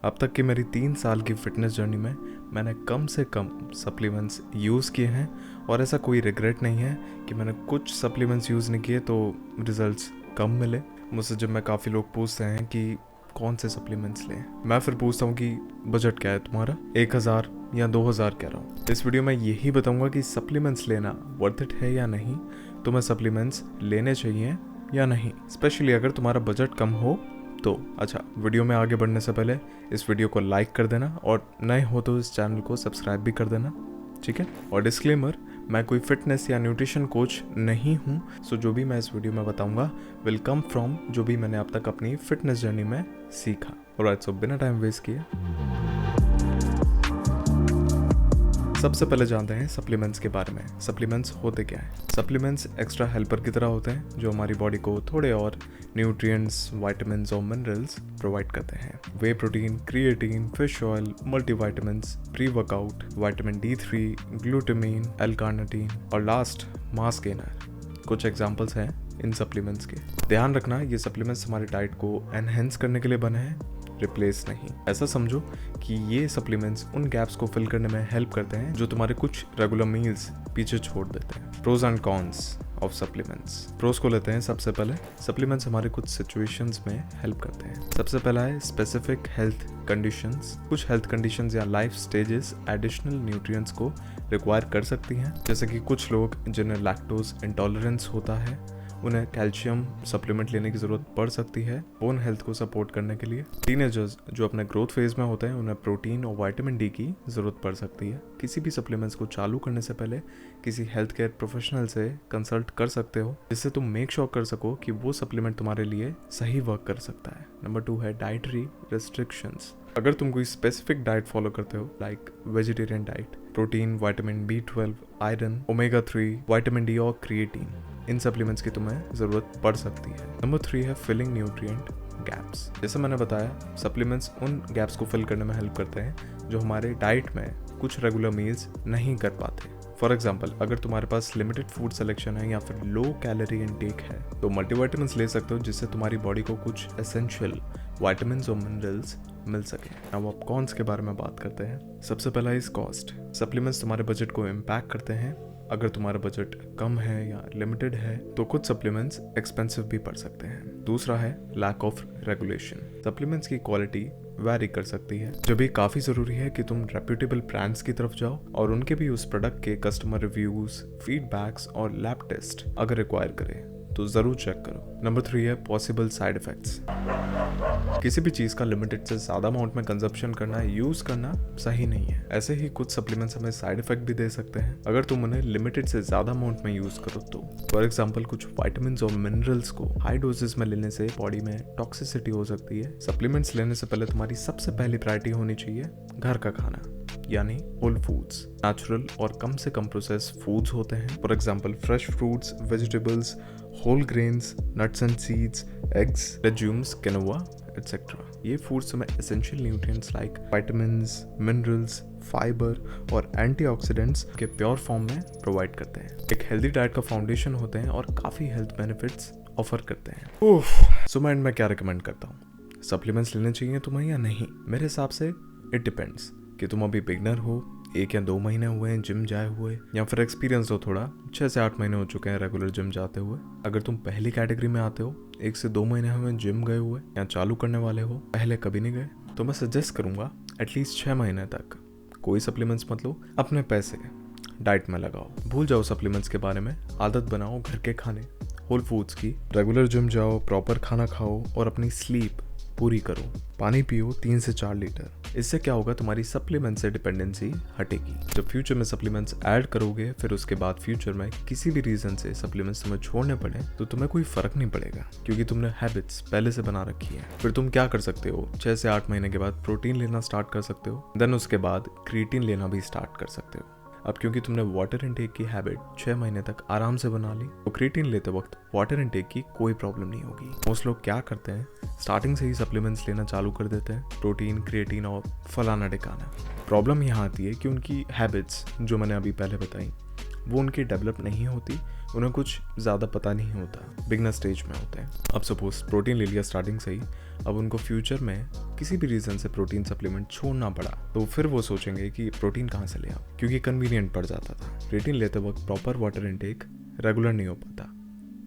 अब तक की मेरी 3 साल की फिटनेस जर्नी में मैंने कम से कम सप्लीमेंट्स यूज़ किए हैं और ऐसा कोई रिग्रेट नहीं है कि मैंने कुछ सप्लीमेंट्स यूज़ नहीं किए तो रिजल्ट्स कम मिले। मुझसे जब मैं काफ़ी लोग पूछते हैं कि कौन से सप्लीमेंट्स लें, मैं फिर पूछता हूँ कि बजट क्या है तुम्हारा, 1000 या 2000 कह रहा हूँ। इस वीडियो में यही बताऊँगा कि सप्लीमेंट्स लेना वर्थ इट है या नहीं, तुम्हें सप्लीमेंट्स लेने चाहिए या नहीं, स्पेशली अगर तुम्हारा बजट कम हो तो। अच्छा, वीडियो में आगे बढ़ने से पहले इस वीडियो को लाइक कर देना और नए हो तो इस चैनल को सब्सक्राइब भी कर देना, ठीक है। और डिस्क्लेमर, मैं कोई फिटनेस या न्यूट्रिशन कोच नहीं हूँ, सो जो भी मैं इस वीडियो में बताऊंगा विल कम फ्रॉम जो भी मैंने अब तक अपनी फिटनेस जर्नी में सीखा। ऑलराइट, सो बिना टाइम वेस्ट किए सबसे पहले जानते हैं सप्लीमेंट्स के बारे में। सप्लीमेंट्स होते क्या हैं? सप्लीमेंट्स एक्स्ट्रा हेल्पर की तरह होते हैं जो हमारी बॉडी को थोड़े और न्यूट्रिएंट्स, विटामिन्स और मिनरल्स प्रोवाइड करते हैं। वे protein, creatine, fish oil, multivitamins, pre workout, vitamin D3, glutamine, L-carnitine और लास्ट मास गेनर कुछ एग्जांपल्स हैं इन सप्लीमेंट्स के। ध्यान रखना, ये सप्लीमेंट्स हमारी डाइट को एनहेंस करने के लिए बने हैं, रिप्लेस नहीं। ऐसा समझो कि ये सप्लीमेंट्स उन गैप्स को फिल करने में हेल्प करते हैं जो तुम्हारे कुछ रेगुलर मील्स पीछे छोड़ देते हैं। Pros and cons of supplements. Pros को लेते हैं सबसे पहले। सप्लीमेंट्स हमारे कुछ सिचुएशंस में हेल्प करते हैं। सबसे पहला है स्पेसिफिक हेल्थ कंडीशंस। कुछ हेल्थ कंडीशंस या लाइफ स्टेजेस एडिशनल न्यूट्रिएंट्स को रिक्वायर कर सकती हैं, जैसे कि कुछ लोग जिन्हें लैक्टोज इंटॉलरेंस होता है, उन्हें कैल्शियम सप्लीमेंट लेने की ज़रूरत पड़ सकती है बोन हेल्थ को सपोर्ट करने के लिए। टीनेजर्स जो अपने ग्रोथ फेज में होते हैं, उन्हें प्रोटीन और विटामिन D की ज़रूरत पड़ सकती है। किसी भी सप्लीमेंट्स को चालू करने से पहले किसी हेल्थ केयर प्रोफेशनल से कंसल्ट कर सकते हो, जिससे तुम मेक श्योर कर सको कि वो सप्लीमेंट तुम्हारे लिए सही वर्क कर सकता है। नंबर 2 है डाइटरी रेस्ट्रिक्शंस। अगर तुम कोई स्पेसिफिक डाइट फॉलो करते हो, like vegetarian diet, protein, vitamin B12, iron, omega 3, vitamin D और क्रिएटिन, इन सप्लीमेंट्स की तुम्हें ज़रूरत पड़ सकती है। नंबर 3 है फिलिंग न्यूट्रिएंट गैप्स। जैसे मैंने बताया, सप्लीमेंट्स उन गैप्स को फिल करने में हेल्प करते हैं जो हमारे डाइट में कुछ रेगुलर मील्स नहीं कर पाते। फॉर एग्जाम्पल, अगर तुम्हारे पास लिमिटेड फूड सिलेक्शन है या फिर लो कैलोरी इनटेक है तो मल्टीविटामिन्स ले सकते हो, जिससे तुम्हारी बॉडी को कुछ एसेंशियल विटामिन्स और मिनरल्स मिल सके। अब आप कॉन्स के बारे में बात करते हैं। सबसे पहला इज कॉस्ट। सप्लीमेंट्स तुम्हारे बजट को इम्पैक्ट करते हैं। अगर तुम्हारा बजट कम है या लिमिटेड है तो कुछ सप्लीमेंट्स एक्सपेंसिव भी पड़ सकते हैं। दूसरा है लैक ऑफ रेगुलेशन। सप्लीमेंट्स की क्वालिटी वैरी कर सकती है, जब ये काफ़ी ज़रूरी है कि तुम रेप्यूटेबल ब्रांड्स की तरफ जाओ और उनके भी उस प्रोडक्ट के कस्टमर रिव्यूज़, फीडबैक्स और लैब टेस्ट अगर रिक्वायर करें तो ज़रूर चेक करो। नंबर 3 है पॉसिबल साइड इफ़ेक्ट्स। किसी भी चीज़ का लिमिटेड से ज़्यादा अमाउंट में कंजप्शन करना, यूज़ करना सही नहीं है। ऐसे ही कुछ सप्लीमेंट्स हमें साइड इफेक्ट भी दे सकते हैं अगर तुम उन्हें लिमिटेड से ज़्यादा अमाउंट में यूज़ करो तो। फॉर एग्जाम्पल, कुछ विटामिन्स और मिनरल्स को हाई डोजेस में लेने से बॉडी में टॉक्सिसिटी हो सकती है। सप्लीमेंट्स लेने से पहले तुम्हारी सबसे पहली प्रायोरिटी होनी चाहिए घर का खाना, यानी होल फूड्स, नेचुरल और कम से कम प्रोसेस फूड्स होते हैं। For example, fresh fruits, vegetables, whole grains, nuts and seeds, eggs, legumes, quinoa etcetera. ये फूड्स हमें essential nutrients like vitamins, minerals, fibre और एंटीऑक्सीडेंट्स के प्योर फॉर्म में प्रोवाइड करते हैं। एक हेल्दी डाइट का फाउंडेशन होते हैं और काफ़ी हेल्थ बेनिफिट्स ऑफर करते हैं। सो मैं एंड में क्या रिकमेंड करता हूँ, सप्लीमेंट्स लेने चाहिए तुम्हें या नहीं? मेरे हिसाब से इट डिपेंड्स कि तुम अभी बिगनर हो, 1 या 2 महीने हुए हैं जिम जाए हुए, या फिर एक्सपीरियंस हो थोड़ा, 6 से 8 महीने हो चुके हैं रेगुलर जिम जाते हुए। अगर तुम पहली कैटेगरी में आते हो, 1 से 2 महीने हुए जिम गए हुए या चालू करने वाले हो, पहले कभी नहीं गए, तो मैं सजेस्ट करूंगा एटलीस्ट 6 महीने तक कोई सप्लीमेंट्स मत लो, अपने पैसे डाइट में लगाओ, भूल जाओ सप्लीमेंट्स के बारे में, आदत बनाओ घर के खाने, होल फूड्स की, रेगुलर जिम जाओ, प्रॉपर खाना खाओ और अपनी स्लीप पूरी करो, पानी पियो 3 से 4 लीटर। इससे क्या होगा, तुम्हारी सप्लीमेंट से डिपेंडेंसी हटेगी। जब फ्यूचर में सप्लीमेंट्स ऐड करोगे, फिर उसके बाद फ्यूचर में किसी भी रीजन से सप्लीमेंट्स तुम्हें छोड़ने पड़े तो तुम्हें कोई फर्क नहीं पड़ेगा, क्योंकि तुमने हैबिट्स पहले से बना रखी है। फिर तुम क्या कर सकते हो, 6 से 8 महीने के बाद प्रोटीन लेना स्टार्ट कर सकते हो, देन उसके बाद क्रिएटिन लेना भी स्टार्ट कर सकते हो। अब क्योंकि तुमने वाटर इनटेक की हैबिट 6 महीने तक आराम से बना ली, तो क्रिएटिन लेते वक्त वाटर इनटेक की कोई प्रॉब्लम नहीं होगी। मोस्ट लोग क्या करते हैं, स्टार्टिंग से ही सप्लीमेंट्स लेना चालू कर देते हैं, प्रोटीन, क्रिएटिन और फलाना ढिकाना। प्रॉब्लम यहाँ आती है कि उनकी हैबिट्स जो मैंने अभी पहले बताई वो उनकी डेवलप नहीं होती, उन्हें कुछ ज़्यादा पता नहीं होता, बिगनर स्टेज में होते हैं। अब सपोज प्रोटीन ले लिया स्टार्टिंग से ही, अब उनको फ्यूचर में किसी भी रीज़न से प्रोटीन सप्लीमेंट छोड़ना पड़ा तो फिर वो सोचेंगे कि प्रोटीन कहाँ से ले आऊँ, क्योंकि कन्वीनियंट पड़ जाता था। क्रिएटिन लेते वक्त प्रॉपर वाटर इनटेक रेगुलर नहीं हो पाता,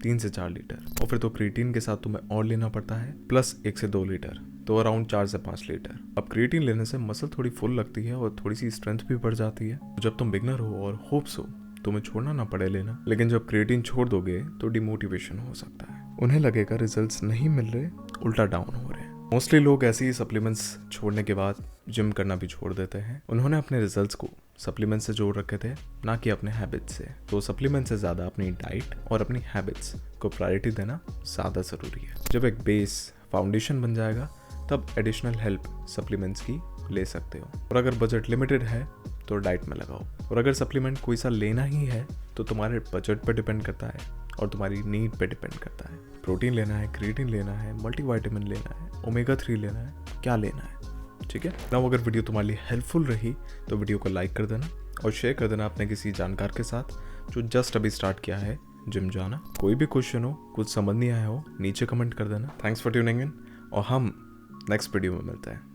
3 से 4 लीटर, और फिर तो क्रिएटिन के साथ तुम्हें और लेना पड़ता है प्लस 1 से 2 लीटर, तो अराउंड 4 से 5 लीटर। अब क्रिएटिन लेने से मसल थोड़ी फुल लगती है और थोड़ी सी स्ट्रेंथ भी बढ़ जाती है। तो जब तुम बिगनर हो और होप्स हो तुम्हें छोड़ना ना पड़े लेना, लेकिन जब क्रिएटिन छोड़ दोगे तो डिमोटिवेशन हो सकता है, उन्हें लगेगा रिजल्ट्स नहीं मिल रहे, उल्टा डाउन हो रहे हैं। मोस्टली लोग ऐसे ही सप्लीमेंट्स छोड़ने के बाद जिम करना भी छोड़ देते हैं। उन्होंने अपने रिजल्ट्स को सप्लीमेंट से जोड़ रखे थे, ना कि अपने हैबिट्स से। तो सप्लीमेंट से ज़्यादा अपनी डाइट और अपनी हैबिट्स को प्रायोरिटी देना ज़्यादा ज़रूरी है। जब एक बेस फाउंडेशन बन जाएगा तब एडिशनल हेल्प सप्लीमेंट्स की ले सकते हो। और अगर बजट लिमिटेड है तो डाइट में लगाओ, और अगर सप्लीमेंट कोई सा लेना ही है तो तुम्हारे बजट पर डिपेंड करता है और तुम्हारी नीड पे डिपेंड करता है। प्रोटीन लेना है, क्रिएटिन लेना है, मल्टीविटामिन लेना है, ओमेगा 3 लेना है, क्या लेना है, ठीक है ना। अगर वीडियो तुम्हारे लिए हेल्पफुल रही तो वीडियो को लाइक कर देना और शेयर कर देना अपने किसी जानकार के साथ जो जस्ट अभी स्टार्ट किया है जिम जाना। कोई भी क्वेश्चन हो, कुछ समझ नहीं आया हो, नीचे कमेंट कर देना। थैंक्स फॉर ट्यूनिंग इन, और हम नेक्स्ट वीडियो में मिलते हैं।